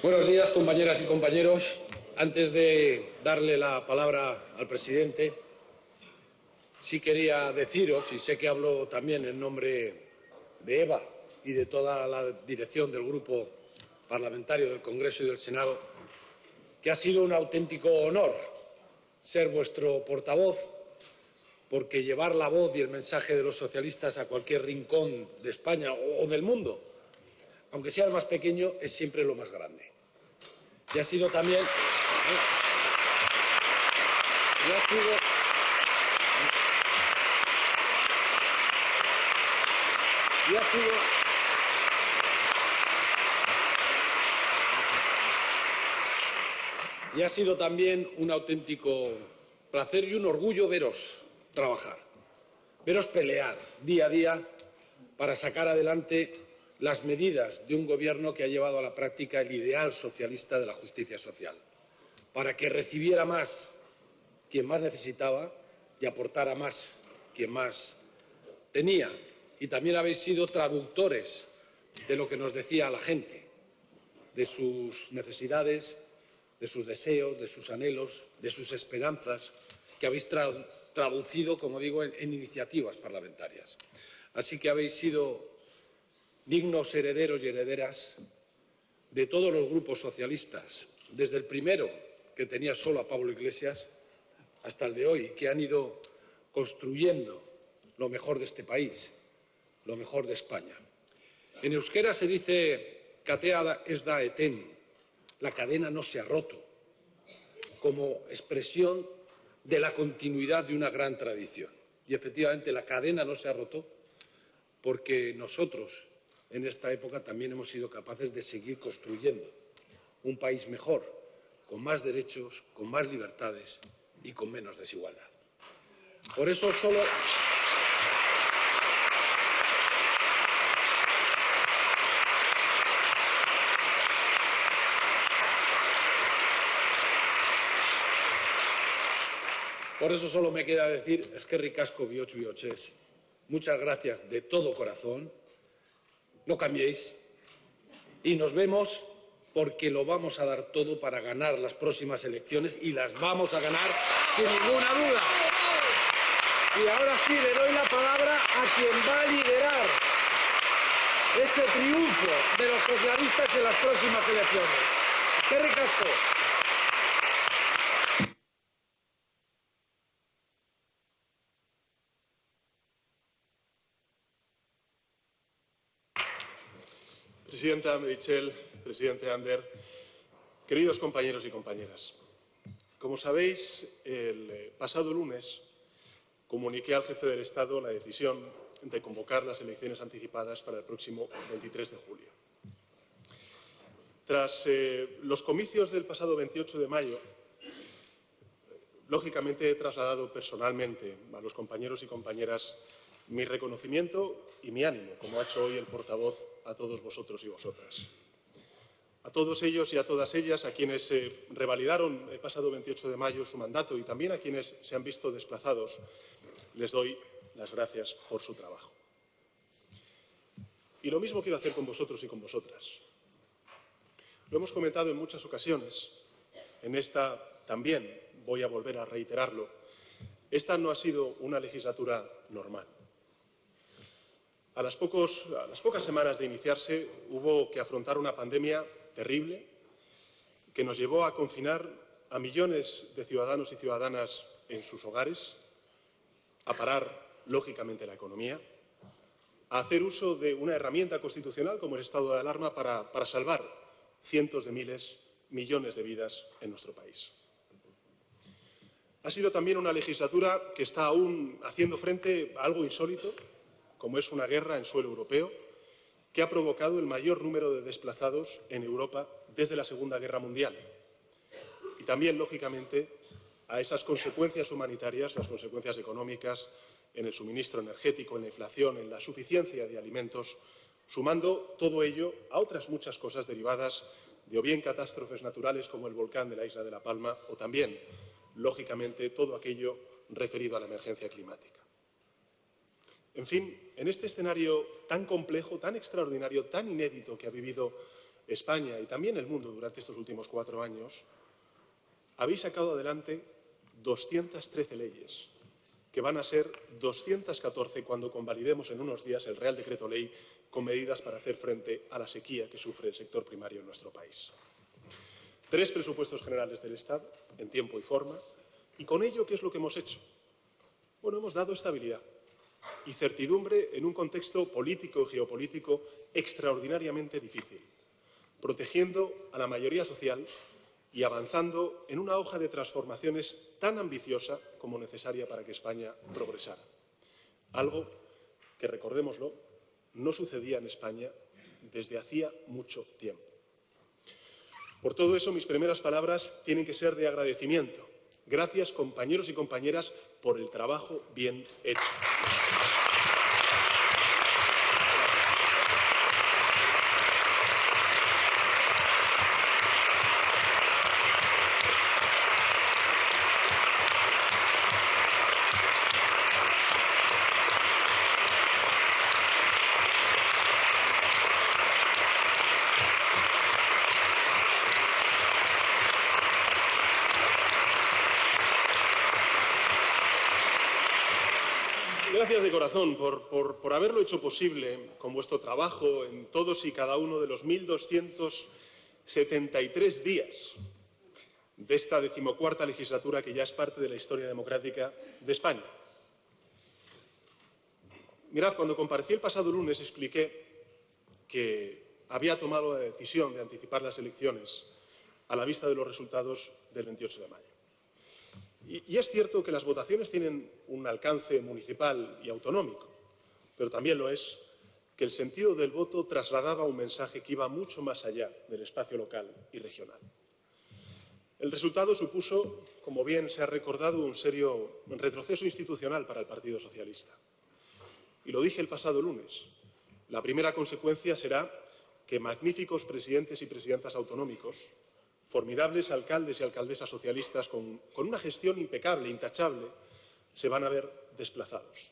Buenos días, compañeras y compañeros. Antes de darle la palabra al presidente, sí quería deciros, y sé que hablo también en nombre de Eva y de toda la dirección del Grupo Parlamentario del Congreso y del Senado, que ha sido un auténtico honor ser vuestro portavoz, porque llevar la voz y el mensaje de los socialistas a cualquier rincón de España o del mundo, aunque sea el más pequeño, es siempre lo más grande. Y ha sido también... Y ha sido también un auténtico placer y un orgullo veros trabajar, veros pelear día a día para sacar adelante las medidas de un gobierno que ha llevado a la práctica el ideal socialista de la justicia social, para que recibiera más quien más necesitaba y aportara más quien más tenía. Y también habéis sido traductores de lo que nos decía la gente, de sus necesidades, de sus deseos, de sus anhelos, de sus esperanzas, que habéis traducido, como digo, en iniciativas parlamentarias. Así que habéis sido dignos herederos y herederas de todos los grupos socialistas, desde el primero, que tenía solo a Pablo Iglesias, hasta el de hoy, que han ido construyendo lo mejor de este país, lo mejor de España. En euskera se dice "katea ez da eten", la cadena no se ha roto, como expresión de la continuidad de una gran tradición. Y efectivamente la cadena no se ha roto porque nosotros en esta época también hemos sido capaces de seguir construyendo un país mejor, con más derechos, con más libertades y con menos desigualdad. Por eso solo... Por eso solo me queda decir eskerrik asko bihotz bihotzez. Muchas gracias de todo corazón. No cambiéis y nos vemos, porque lo vamos a dar todo para ganar las próximas elecciones y las vamos a ganar sin ninguna duda. Y ahora sí le doy la palabra a quien va a liderar ese triunfo de los socialistas en las próximas elecciones. Eskerrik asko. Presidenta Meritxell, presidente Ander, queridos compañeros y compañeras, como sabéis, el pasado lunes comuniqué al jefe del Estado la decisión de convocar las elecciones anticipadas para el próximo 23 de julio. Tras los comicios del pasado 28 de mayo, lógicamente he trasladado personalmente a los compañeros y compañeras mi reconocimiento y mi ánimo, como ha hecho hoy el portavoz, a todos vosotros y vosotras. A todos ellos y a todas ellas, a quienes revalidaron el pasado 28 de mayo su mandato y también a quienes se han visto desplazados, les doy las gracias por su trabajo. Y lo mismo quiero hacer con vosotros y con vosotras. Lo hemos comentado en muchas ocasiones, en esta también voy a volver a reiterarlo. Esta no ha sido una legislatura normal. A las pocas semanas de iniciarse hubo que afrontar una pandemia terrible que nos llevó a confinar a millones de ciudadanos y ciudadanas en sus hogares, a parar, lógicamente, la economía, a hacer uso de una herramienta constitucional como el estado de alarma para salvar cientos de miles, millones de vidas en nuestro país. Ha sido también una legislatura que está aún haciendo frente a algo insólito, como es una guerra en suelo europeo, que ha provocado el mayor número de desplazados en Europa desde la Segunda Guerra Mundial. Y también, lógicamente, a esas consecuencias humanitarias, las consecuencias económicas en el suministro energético, en la inflación, en la suficiencia de alimentos, sumando todo ello a otras muchas cosas derivadas de o bien catástrofes naturales como el volcán de la isla de La Palma o también, lógicamente, todo aquello referido a la emergencia climática. En fin, en este escenario tan complejo, tan extraordinario, tan inédito que ha vivido España y también el mundo durante estos últimos 4 años, habéis sacado adelante 213 leyes, que van a ser 214 cuando convalidemos en unos días el Real Decreto Ley con medidas para hacer frente a la sequía que sufre el sector primario en nuestro país. 3 presupuestos generales del Estado, en tiempo y forma, y con ello, ¿qué es lo que hemos hecho? Bueno, hemos dado estabilidad y certidumbre en un contexto político y geopolítico extraordinariamente difícil, protegiendo a la mayoría social y avanzando en una hoja de transformaciones tan ambiciosa como necesaria para que España progresara. Algo que, recordémoslo, no sucedía en España desde hacía mucho tiempo. Por todo eso, mis primeras palabras tienen que ser de agradecimiento. Gracias, compañeros y compañeras, por el trabajo bien hecho. Gracias de corazón por haberlo hecho posible con vuestro trabajo en todos y cada uno de los 1.273 días de esta 14ª legislatura que ya es parte de la historia democrática de España. Mirad, cuando comparecí el pasado lunes expliqué que había tomado la decisión de anticipar las elecciones a la vista de los resultados del 28 de mayo. Y es cierto que las votaciones tienen un alcance municipal y autonómico, pero también lo es que el sentido del voto trasladaba un mensaje que iba mucho más allá del espacio local y regional. El resultado supuso, como bien se ha recordado, un serio retroceso institucional para el Partido Socialista. Y lo dije el pasado lunes. La primera consecuencia será que magníficos presidentes y presidentas autonómicos, formidables alcaldes y alcaldesas socialistas con una gestión impecable, intachable, se van a ver desplazados.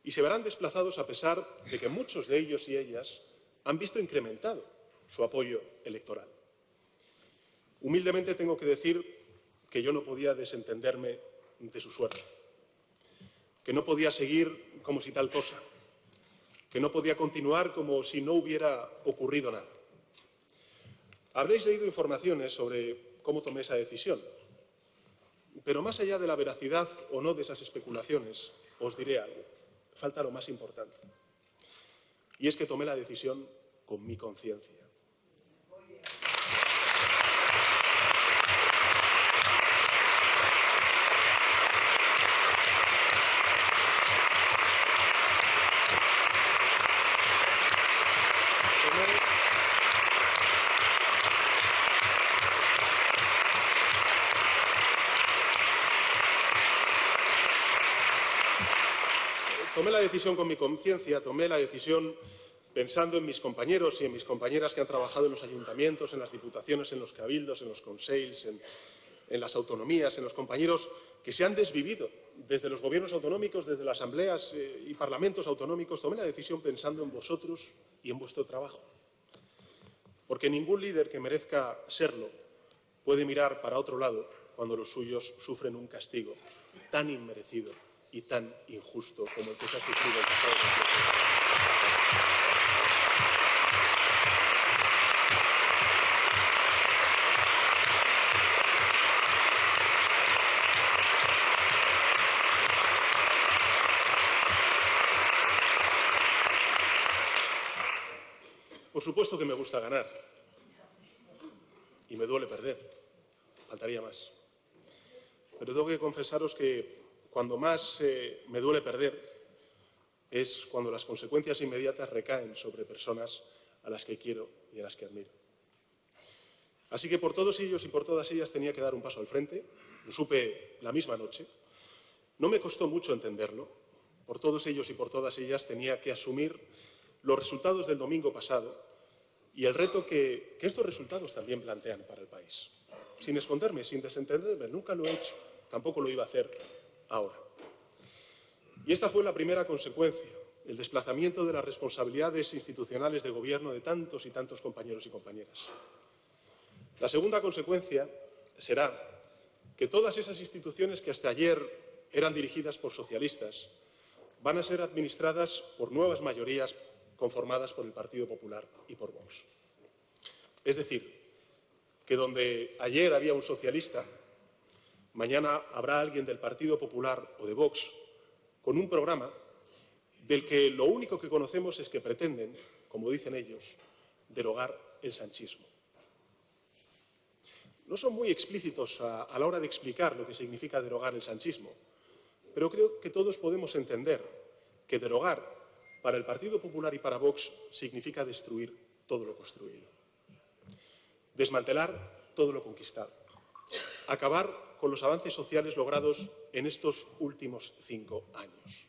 Y se verán desplazados a pesar de que muchos de ellos y ellas han visto incrementado su apoyo electoral. Humildemente tengo que decir que yo no podía desentenderme de su suerte, que no podía seguir como si tal cosa, que no podía continuar como si no hubiera ocurrido nada. Habréis leído informaciones sobre cómo tomé esa decisión, pero más allá de la veracidad o no de esas especulaciones, os diré algo. Falta lo más importante, y es que tomé la decisión con mi conciencia. Tomé la decisión con mi conciencia, tomé la decisión pensando en mis compañeros y en mis compañeras que han trabajado en los ayuntamientos, en las diputaciones, en los cabildos, en los consells, en las autonomías, en los compañeros que se han desvivido desde los gobiernos autonómicos, desde las asambleas y parlamentos autonómicos. Tomé la decisión pensando en vosotros y en vuestro trabajo. Porque ningún líder que merezca serlo puede mirar para otro lado cuando los suyos sufren un castigo tan inmerecido y tan injusto como el que se ha sufrido el pasado 28. Por supuesto que me gusta ganar y me duele perder, faltaría más. Pero tengo que confesaros que cuando más me duele perder es cuando las consecuencias inmediatas recaen sobre personas a las que quiero y a las que admiro. Así que por todos ellos y por todas ellas tenía que dar un paso al frente. Lo supe la misma noche. No me costó mucho entenderlo. Por todos ellos y por todas ellas tenía que asumir los resultados del domingo pasado y el reto que estos resultados también plantean para el país. Sin esconderme, sin desentenderme, nunca lo he hecho, tampoco lo iba a hacer ahora. Y esta fue la primera consecuencia el desplazamiento de las responsabilidades institucionales de gobierno de tantos y tantos compañeros y compañeras. La segunda consecuencia será que todas esas instituciones que hasta ayer eran dirigidas por socialistas van a ser administradas por nuevas mayorías conformadas por el Partido Popular y por Vox. Es decir, que donde ayer había un socialista, mañana habrá alguien del Partido Popular o de Vox con un programa del que lo único que conocemos es que pretenden, como dicen ellos, derogar el sanchismo. No son muy explícitos a la hora de explicar lo que significa derogar el sanchismo, pero creo que todos podemos entender que derogar para el Partido Popular y para Vox significa destruir todo lo construido, desmantelar todo lo conquistado, acabar con los avances sociales logrados en estos últimos 5 años,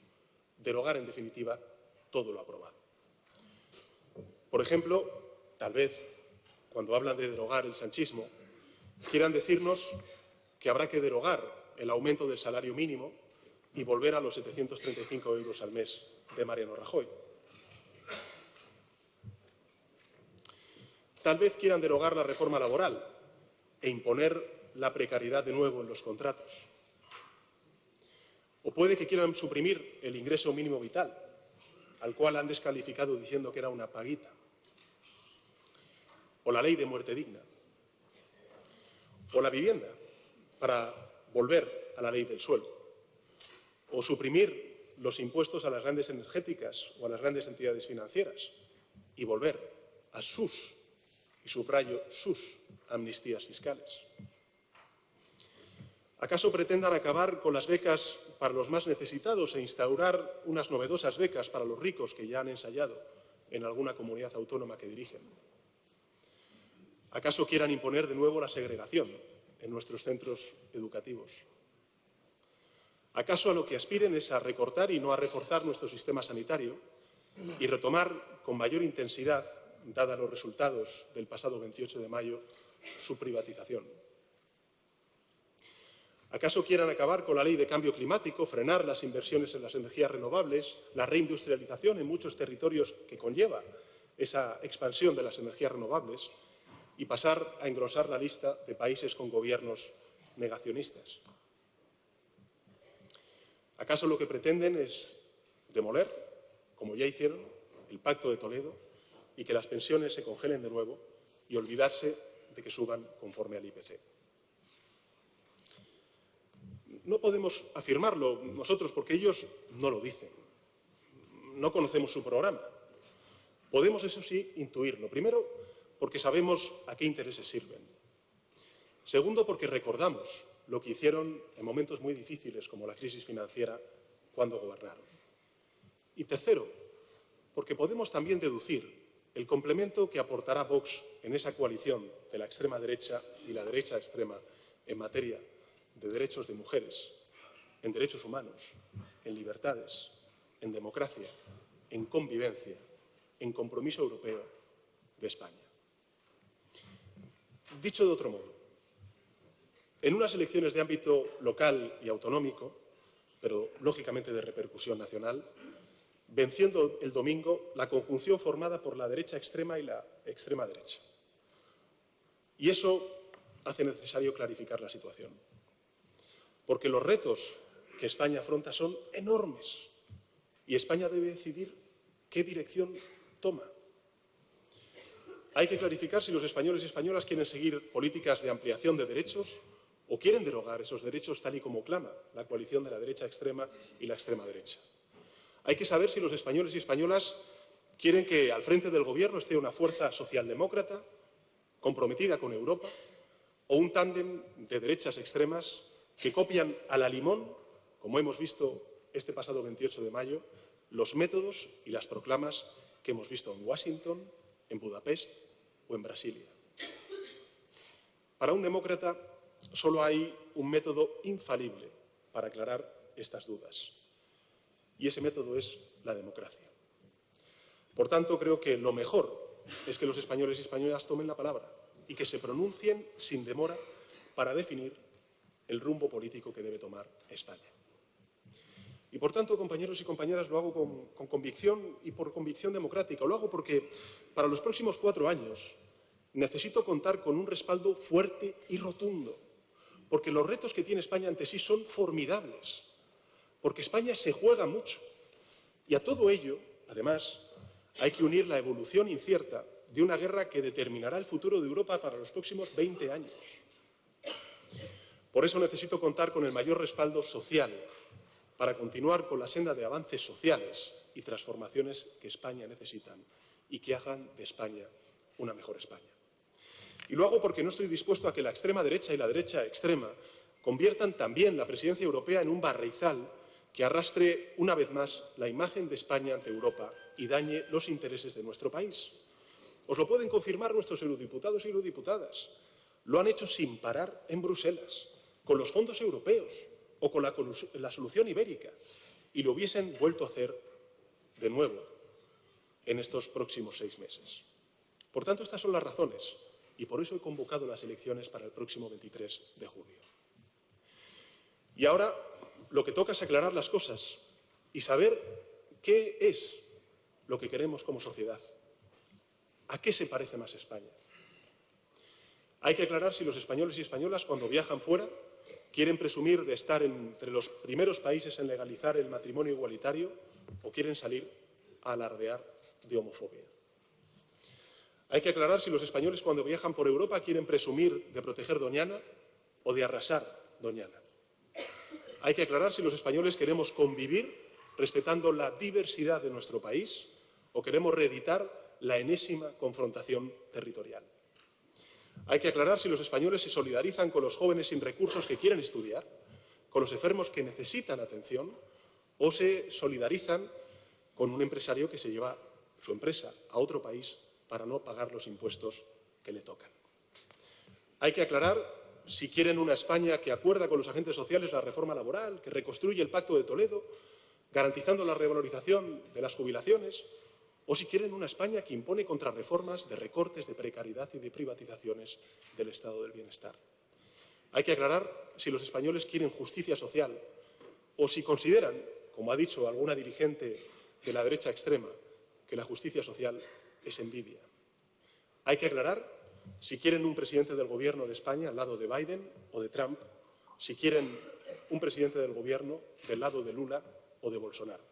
derogar, en definitiva, todo lo aprobado. Por ejemplo, tal vez, cuando hablan de derogar el sanchismo, quieran decirnos que habrá que derogar el aumento del salario mínimo y volver a los 735 euros al mes de Mariano Rajoy. Tal vez quieran derogar la reforma laboral e imponer la precariedad de nuevo en los contratos. O puede que quieran suprimir el ingreso mínimo vital, al cual han descalificado diciendo que era una paguita. O la ley de muerte digna. O la vivienda, para volver a la ley del suelo. O suprimir los impuestos a las grandes energéticas o a las grandes entidades financieras y volver a sus, y subrayo sus, amnistías fiscales. ¿Acaso pretendan acabar con las becas para los más necesitados e instaurar unas novedosas becas para los ricos que ya han ensayado en alguna comunidad autónoma que dirigen? ¿Acaso quieran imponer de nuevo la segregación en nuestros centros educativos? ¿Acaso a lo que aspiren es a recortar y no a reforzar nuestro sistema sanitario y retomar con mayor intensidad, dados los resultados del pasado 28 de mayo, su privatización? ¿Acaso quieran acabar con la ley de cambio climático, frenar las inversiones en las energías renovables, la reindustrialización en muchos territorios que conlleva esa expansión de las energías renovables y pasar a engrosar la lista de países con gobiernos negacionistas? ¿Acaso lo que pretenden es demoler, como ya hicieron, el Pacto de Toledo y que las pensiones se congelen de nuevo y olvidarse de que suban conforme al IPC? No podemos afirmarlo nosotros porque ellos no lo dicen. No conocemos su programa. Podemos, eso sí, intuirlo. Primero, porque sabemos a qué intereses sirven. Segundo, porque recordamos lo que hicieron en momentos muy difíciles como la crisis financiera cuando gobernaron. Y tercero, porque podemos también deducir el complemento que aportará Vox en esa coalición de la extrema derecha y la derecha extrema en materia de derechos de mujeres, en derechos humanos, en libertades, en democracia, en convivencia, en compromiso europeo de España. Dicho de otro modo, en unas elecciones de ámbito local y autonómico, pero lógicamente de repercusión nacional, venciendo el domingo la conjunción formada por la derecha extrema y la extrema derecha. Y eso hace necesario clarificar la situación. Porque los retos que España afronta son enormes y España debe decidir qué dirección toma. Hay que clarificar si los españoles y españolas quieren seguir políticas de ampliación de derechos o quieren derogar esos derechos tal y como clama la coalición de la derecha extrema y la extrema derecha. Hay que saber si los españoles y españolas quieren que al frente del Gobierno esté una fuerza socialdemócrata comprometida con Europa o un tándem de derechas extremas que copian a la limón, como hemos visto este pasado 28 de mayo, los métodos y las proclamas que hemos visto en Washington, en Budapest o en Brasilia. Para un demócrata solo hay un método infalible para aclarar estas dudas, y ese método es la democracia. Por tanto, creo que lo mejor es que los españoles y españolas tomen la palabra y que se pronuncien sin demora para definir el rumbo político que debe tomar España. Y, por tanto, compañeros y compañeras, lo hago con convicción y por convicción democrática. Lo hago porque para los próximos 4 años necesito contar con un respaldo fuerte y rotundo, porque los retos que tiene España ante sí son formidables, porque España se juega mucho. Y a todo ello, además, hay que unir la evolución incierta de una guerra que determinará el futuro de Europa para los próximos 20 años. Por eso necesito contar con el mayor respaldo social para continuar con la senda de avances sociales y transformaciones que España necesita y que hagan de España una mejor España. Y lo hago porque no estoy dispuesto a que la extrema derecha y la derecha extrema conviertan también la presidencia europea en un barrizal que arrastre una vez más la imagen de España ante Europa y dañe los intereses de nuestro país. Os lo pueden confirmar nuestros eurodiputados y eurodiputadas. Lo han hecho sin parar en Bruselas, con los fondos europeos o con la solución ibérica, y lo hubiesen vuelto a hacer de nuevo en estos próximos 6 meses. Por tanto, estas son las razones, y por eso he convocado las elecciones para el próximo 23 de junio. Y ahora lo que toca es aclarar las cosas y saber qué es lo que queremos como sociedad. ¿A qué se parece más España? Hay que aclarar si los españoles y españolas, cuando viajan fuera, quieren presumir de estar entre los primeros países en legalizar el matrimonio igualitario o quieren salir a alardear de homofobia. Hay que aclarar si los españoles, cuando viajan por Europa, quieren presumir de proteger Doñana o de arrasar Doñana. Hay que aclarar si los españoles queremos convivir respetando la diversidad de nuestro país o queremos reeditar la enésima confrontación territorial. Hay que aclarar si los españoles se solidarizan con los jóvenes sin recursos que quieren estudiar, con los enfermos que necesitan atención, o se solidarizan con un empresario que se lleva su empresa a otro país para no pagar los impuestos que le tocan. Hay que aclarar si quieren una España que acuerda con los agentes sociales la reforma laboral, que reconstruye el Pacto de Toledo, garantizando la revalorización de las jubilaciones, o si quieren una España que impone contrarreformas de recortes, de precariedad y de privatizaciones del estado del bienestar. Hay que aclarar si los españoles quieren justicia social o si consideran, como ha dicho alguna dirigente de la derecha extrema, que la justicia social es envidia. Hay que aclarar si quieren un presidente del Gobierno de España al lado de Biden o de Trump, si quieren un presidente del Gobierno del lado de Lula o de Bolsonaro.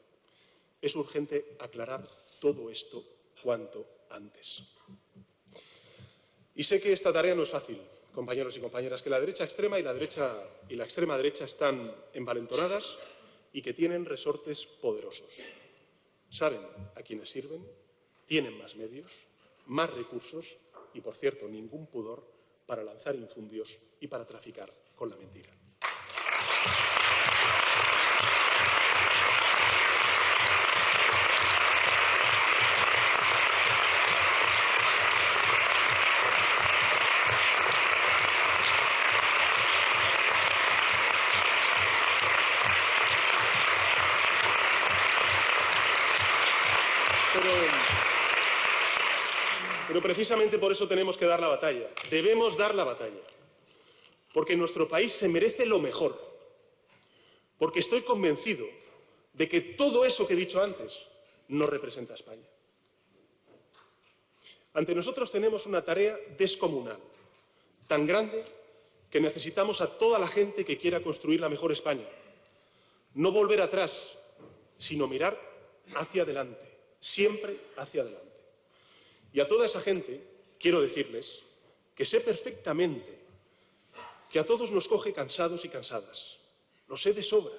Es urgente aclarar todo esto cuanto antes. Y sé que esta tarea no es fácil, compañeros y compañeras, que la derecha extrema y la extrema derecha están envalentonadas y que tienen resortes poderosos. Saben a quiénes sirven, tienen más medios, más recursos y, por cierto, ningún pudor para lanzar infundios y para traficar con la mentira. Pero precisamente por eso tenemos que dar la batalla. Debemos dar la batalla. Porque nuestro país se merece lo mejor. Porque estoy convencido de que todo eso que he dicho antes no representa a España. Ante nosotros tenemos una tarea descomunal, tan grande que necesitamos a toda la gente que quiera construir la mejor España. No volver atrás, sino mirar hacia adelante, siempre hacia adelante. Y a toda esa gente quiero decirles que sé perfectamente que a todos nos coge cansados y cansadas. Lo sé de sobra.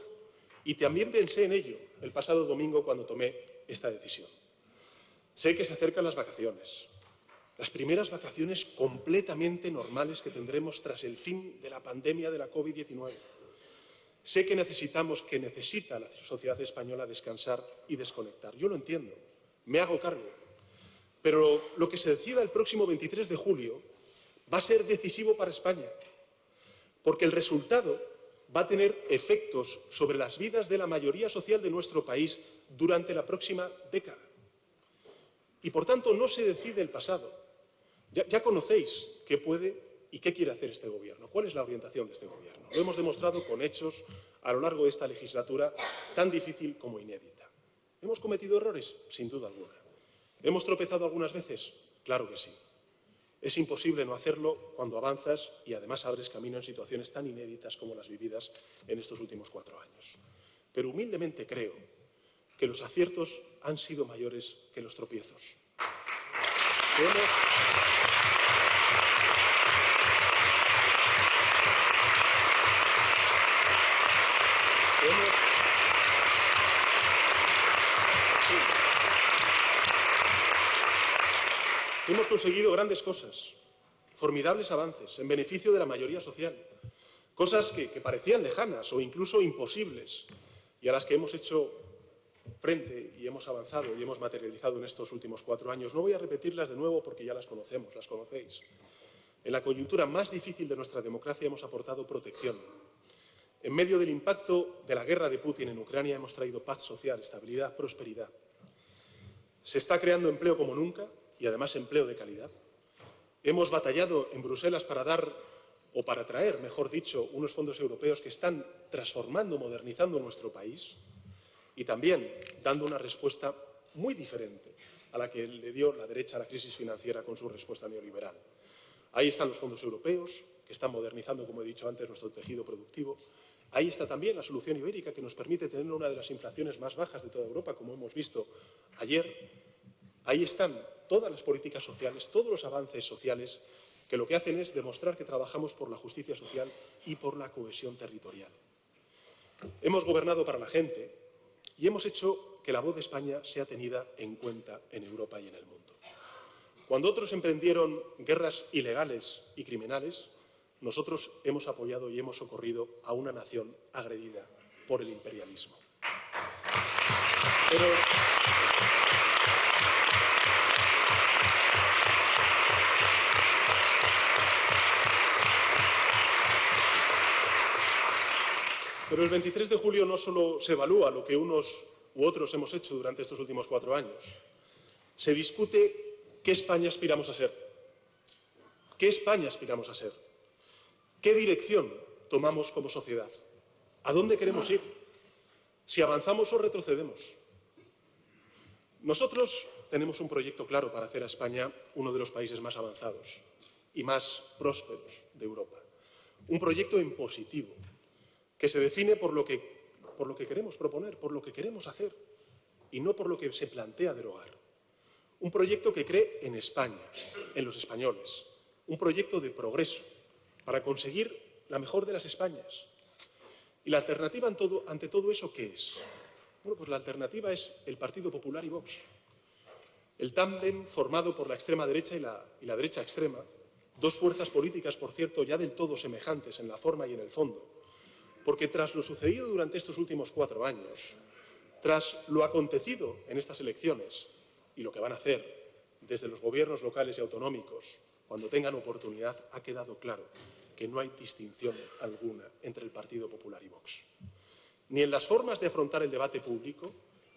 Y también pensé en ello el pasado domingo cuando tomé esta decisión. Sé que se acercan las vacaciones, las primeras vacaciones completamente normales que tendremos tras el fin de la pandemia de la COVID-19. Sé que necesita la sociedad española descansar y desconectar. Yo lo entiendo, me hago cargo. Pero lo que se decida el próximo 23 de julio va a ser decisivo para España, porque el resultado va a tener efectos sobre las vidas de la mayoría social de nuestro país durante la próxima década. Y, por tanto, no se decide el pasado. Ya conocéis qué puede ¿Y qué quiere hacer este Gobierno? ¿Cuál es la orientación de este Gobierno? Lo hemos demostrado con hechos a lo largo de esta legislatura tan difícil como inédita. ¿Hemos cometido errores? Sin duda alguna. ¿Hemos tropezado algunas veces? Claro que sí. Es imposible no hacerlo cuando avanzas y además abres camino en situaciones tan inéditas como las vividas en estos últimos 4 años. Pero humildemente creo que los aciertos han sido mayores que los tropiezos. Hemos conseguido grandes cosas, formidables avances en beneficio de la mayoría social, cosas que parecían lejanas o incluso imposibles y a las que hemos hecho frente y hemos avanzado y hemos materializado en estos últimos 4 años. No voy a repetirlas de nuevo porque ya las conocemos, las conocéis. En la coyuntura más difícil de nuestra democracia hemos aportado protección. En medio del impacto de la guerra de Putin en Ucrania hemos traído paz social, estabilidad, prosperidad. Se está creando empleo como nunca y además empleo de calidad. Hemos batallado en Bruselas para traer, mejor dicho, unos fondos europeos que están transformando, modernizando nuestro país y también dando una respuesta muy diferente a la que le dio la derecha a la crisis financiera con su respuesta neoliberal. Ahí están los fondos europeos, que están modernizando, como he dicho antes, nuestro tejido productivo. Ahí está también la solución ibérica, que nos permite tener una de las inflaciones más bajas de toda Europa, como hemos visto ayer. Ahí están todas las políticas sociales, todos los avances sociales, que lo que hacen es demostrar que trabajamos por la justicia social y por la cohesión territorial. Hemos gobernado para la gente y hemos hecho que la voz de España sea tenida en cuenta en Europa y en el mundo. Cuando otros emprendieron guerras ilegales y criminales, nosotros hemos apoyado y hemos socorrido a una nación agredida por el imperialismo. Pero el 23 de julio no solo se evalúa lo que unos u otros hemos hecho durante estos últimos 4 años. Se discute qué España aspiramos a ser. ¿Qué España aspiramos a ser? ¿Qué dirección tomamos como sociedad? ¿A dónde queremos ir? ¿Si avanzamos o retrocedemos? Nosotros tenemos un proyecto claro para hacer a España uno de los países más avanzados y más prósperos de Europa. Un proyecto en positivo, que se define por lo que queremos proponer, por lo que queremos hacer y no por lo que se plantea derogar. Un proyecto que cree en España, en los españoles. Un proyecto de progreso para conseguir la mejor de las Españas. ¿Y la alternativa ante todo eso qué es? Bueno, pues la alternativa es el Partido Popular y Vox. El tándem formado por la extrema derecha y la derecha extrema, dos fuerzas políticas, por cierto, ya del todo semejantes en la forma y en el fondo, porque tras lo sucedido durante estos últimos 4 años, tras lo acontecido en estas elecciones y lo que van a hacer desde los gobiernos locales y autonómicos, cuando tengan oportunidad, ha quedado claro que no hay distinción alguna entre el Partido Popular y Vox. Ni en las formas de afrontar el debate público,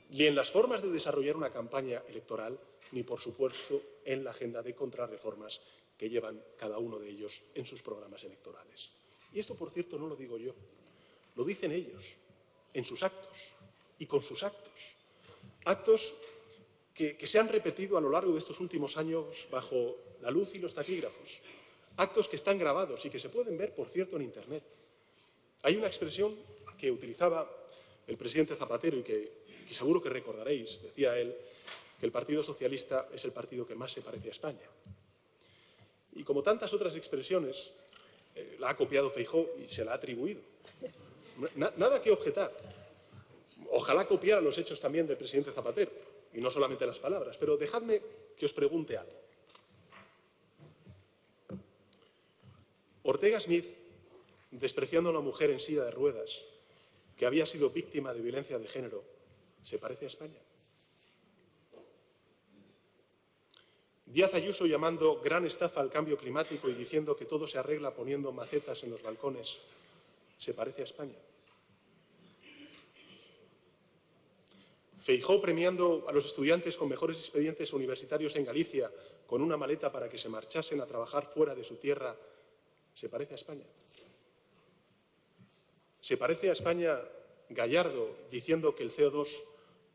ni en las formas de desarrollar una campaña electoral, ni, por supuesto, en la agenda de contrarreformas que llevan cada uno de ellos en sus programas electorales. Y esto, por cierto, no lo digo yo, lo dicen ellos, en sus actos y con sus actos. Actos que se han repetido a lo largo de estos últimos años bajo la luz y los taquígrafos. Actos que están grabados y que se pueden ver, por cierto, en Internet. Hay una expresión que utilizaba el presidente Zapatero y que seguro que recordaréis, decía él, que el Partido Socialista es el partido que más se parece a España. Y como tantas otras expresiones, la ha copiado Feijóo y se la ha atribuido. Nada que objetar. Ojalá copiara los hechos también del presidente Zapatero, y no solamente las palabras, pero dejadme que os pregunte algo. Ortega Smith, despreciando a una mujer en silla de ruedas que había sido víctima de violencia de género, ¿se parece a España? Díaz Ayuso llamando gran estafa al cambio climático y diciendo que todo se arregla poniendo macetas en los balcones, ¿se parece a España? Feijóo premiando a los estudiantes con mejores expedientes universitarios en Galicia con una maleta para que se marchasen a trabajar fuera de su tierra, ¿Se parece a España? ¿Se parece a España Gallardo diciendo que el CO2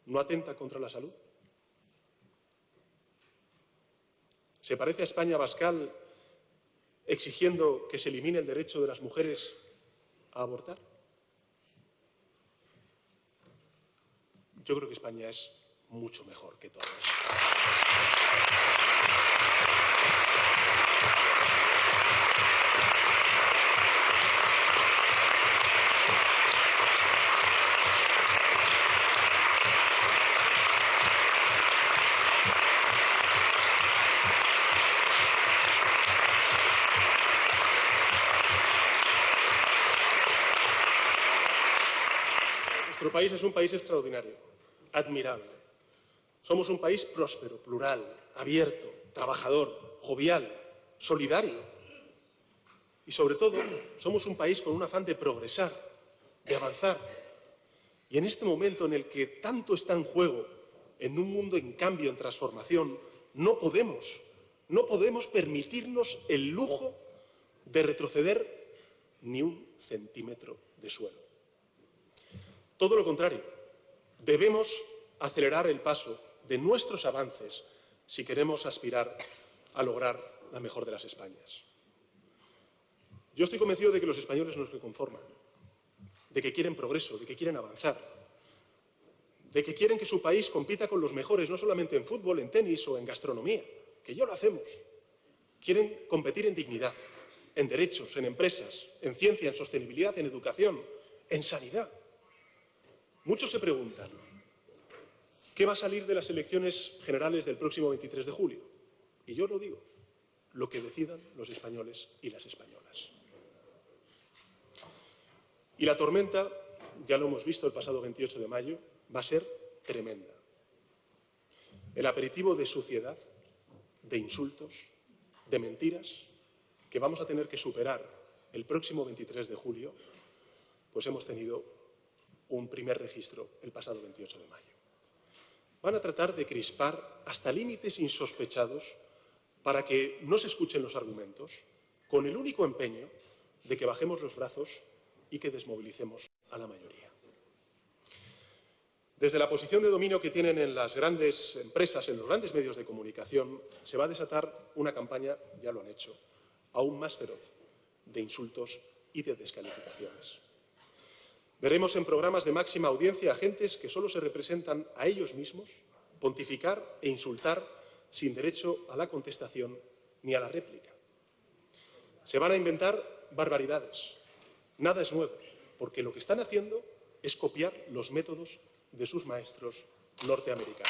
no atenta contra la salud? ¿Se parece a España Abascal exigiendo que se elimine el derecho de las mujeres a abortar? Yo creo que España es mucho mejor que todo eso. Nuestro país es un país extraordinario, admirable. Somos un país próspero, plural, abierto, trabajador, jovial, solidario. Y, sobre todo, somos un país con un afán de progresar, de avanzar. Y en este momento en el que tanto está en juego, en un mundo en cambio, en transformación, no podemos permitirnos el lujo de retroceder ni un centímetro de suelo. Todo lo contrario, debemos acelerar el paso de nuestros avances si queremos aspirar a lograr la mejor de las Españas. Yo estoy convencido de que los españoles no se conforman, de que quieren progreso, de que quieren avanzar, de que quieren que su país compita con los mejores, no solamente en fútbol, en tenis o en gastronomía, que ya lo hacemos. Quieren competir en dignidad, en derechos, en empresas, en ciencia, en sostenibilidad, en educación, en sanidad. Muchos se preguntan, ¿qué va a salir de las elecciones generales del próximo 23 de julio? Y yo lo digo, lo que decidan los españoles y las españolas. Y la tormenta, ya lo hemos visto el pasado 28 de mayo, va a ser tremenda. El aperitivo de suciedad, de insultos, de mentiras, que vamos a tener que superar el próximo 23 de julio, pues hemos tenido un primer registro el pasado 28 de mayo. Van a tratar de crispar hasta límites insospechados para que no se escuchen los argumentos, con el único empeño de que bajemos los brazos y que desmovilicemos a la mayoría. Desde la posición de dominio que tienen en las grandes empresas, en los grandes medios de comunicación, se va a desatar una campaña, ya lo han hecho, aún más feroz, de insultos y de descalificaciones. Veremos en programas de máxima audiencia a gentes que solo se representan a ellos mismos pontificar e insultar sin derecho a la contestación ni a la réplica. Se van a inventar barbaridades. Nada es nuevo, porque lo que están haciendo es copiar los métodos de sus maestros norteamericanos.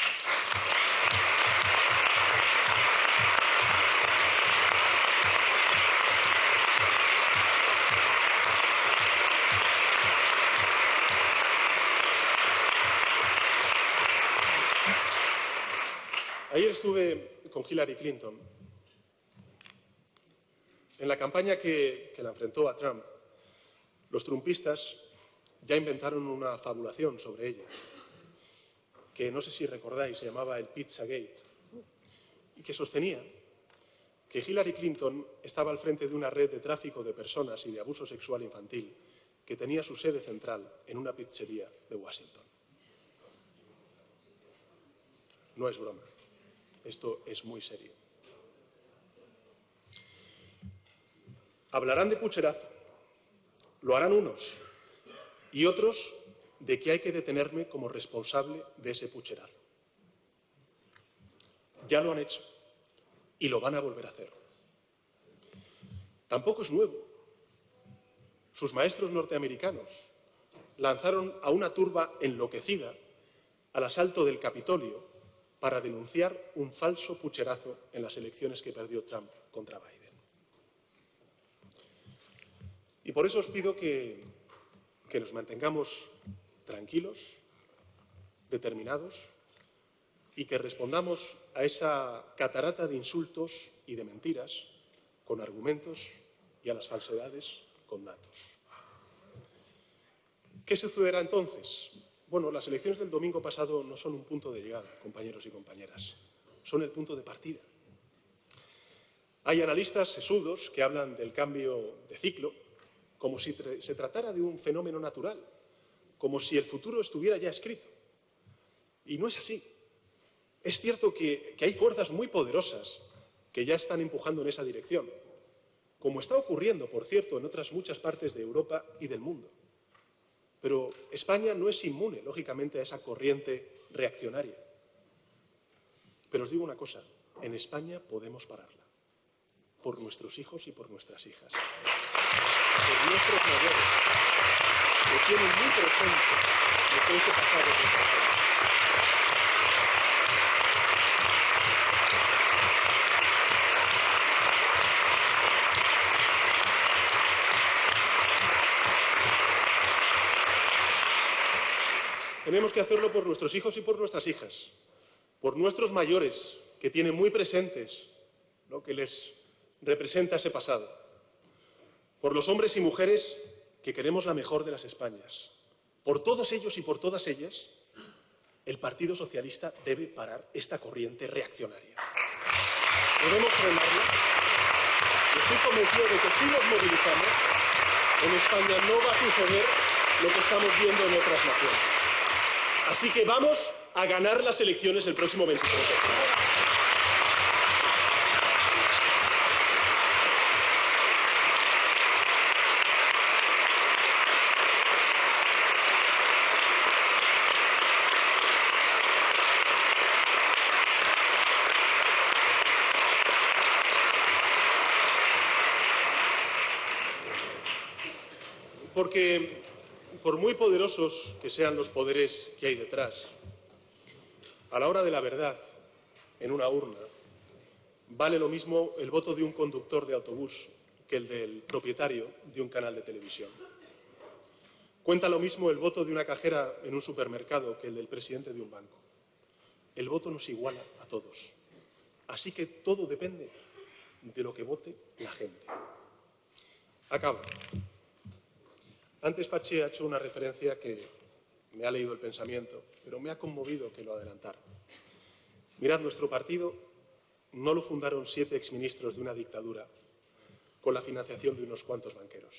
Ayer estuve con Hillary Clinton. En la campaña que la enfrentó a Trump, los trumpistas ya inventaron una fabulación sobre ella, que no sé si recordáis, se llamaba el Pizzagate, y que sostenía que Hillary Clinton estaba al frente de una red de tráfico de personas y de abuso sexual infantil que tenía su sede central en una pizzería de Washington. No es broma. Esto es muy serio. Hablarán de pucherazo, lo harán unos y otros de que hay que detenerme como responsable de ese pucherazo. Ya lo han hecho y lo van a volver a hacer. Tampoco es nuevo. Sus maestros norteamericanos lanzaron a una turba enloquecida al asalto del Capitolio para denunciar un falso pucherazo en las elecciones que perdió Trump contra Biden. Y por eso os pido que nos mantengamos tranquilos, determinados, y que respondamos a esa catarata de insultos y de mentiras con argumentos y a las falsedades con datos. ¿Qué sucederá entonces? Bueno, las elecciones del domingo pasado no son un punto de llegada, compañeros y compañeras, son el punto de partida. Hay analistas sesudos que hablan del cambio de ciclo como si se tratara de un fenómeno natural, como si el futuro estuviera ya escrito. Y no es así. Es cierto que hay fuerzas muy poderosas que ya están empujando en esa dirección, como está ocurriendo, por cierto, en otras muchas partes de Europa y del mundo. Pero España no es inmune, lógicamente, a esa corriente reaccionaria. Pero os digo una cosa, en España podemos pararla, por nuestros hijos y por nuestras hijas, por nuestros mayores, que tienen muy presente lo que ese pasado representa. Tenemos que hacerlo por nuestros hijos y por nuestras hijas, por nuestros mayores, que tienen muy presentes lo que les representa ese pasado, por los hombres y mujeres que queremos la mejor de las Españas. Por todos ellos y por todas ellas, el Partido Socialista debe parar esta corriente reaccionaria. Debemos frenarla y estoy convencido de que si nos movilizamos, en España no va a suceder lo que estamos viendo en otras naciones. Así que vamos a ganar las elecciones el próximo 23 de octubre. Porque, por muy poderosos que sean los poderes que hay detrás, a la hora de la verdad, en una urna, vale lo mismo el voto de un conductor de autobús que el del propietario de un canal de televisión. Cuenta lo mismo el voto de una cajera en un supermercado que el del presidente de un banco. El voto nos iguala a todos. Así que todo depende de lo que vote la gente. Acabo. Antes Pachi ha hecho una referencia que me ha leído el pensamiento, pero me ha conmovido que lo adelantara. Mirad, nuestro partido no lo fundaron 7 exministros de una dictadura con la financiación de unos cuantos banqueros.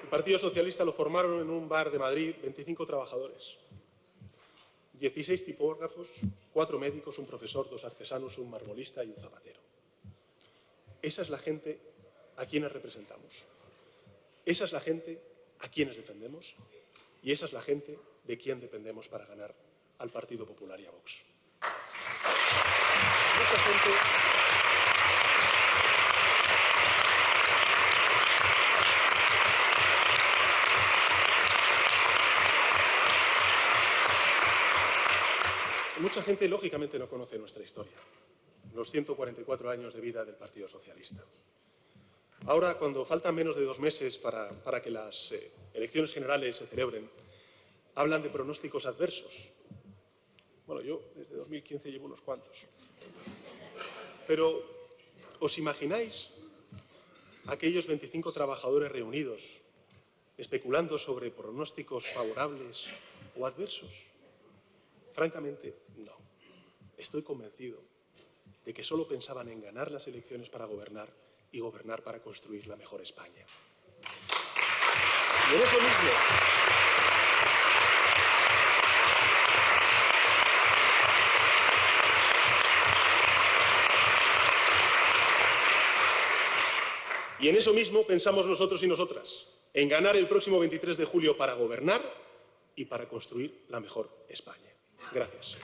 El Partido Socialista lo formaron en un bar de Madrid 25 trabajadores, 16 tipógrafos, 4 médicos, un profesor, 2 artesanos, un marmolista y un zapatero. Esa es la gente a quienes representamos. Esa es la gente a quienes defendemos y esa es la gente de quien dependemos para ganar al Partido Popular y a Vox. Mucha gente, lógicamente, no conoce nuestra historia, los 144 años de vida del Partido Socialista. Ahora, cuando faltan menos de 2 meses para que las elecciones generales se celebren, hablan de pronósticos adversos. Bueno, yo desde 2015 llevo unos cuantos. Pero, ¿os imagináis aquellos 25 trabajadores reunidos especulando sobre pronósticos favorables o adversos? Francamente, no. Estoy convencido de que solo pensaban en ganar las elecciones para gobernar y gobernar para construir la mejor España. Y en eso mismo, pensamos nosotros y nosotras, en ganar el próximo 23 de julio para gobernar y para construir la mejor España. Gracias.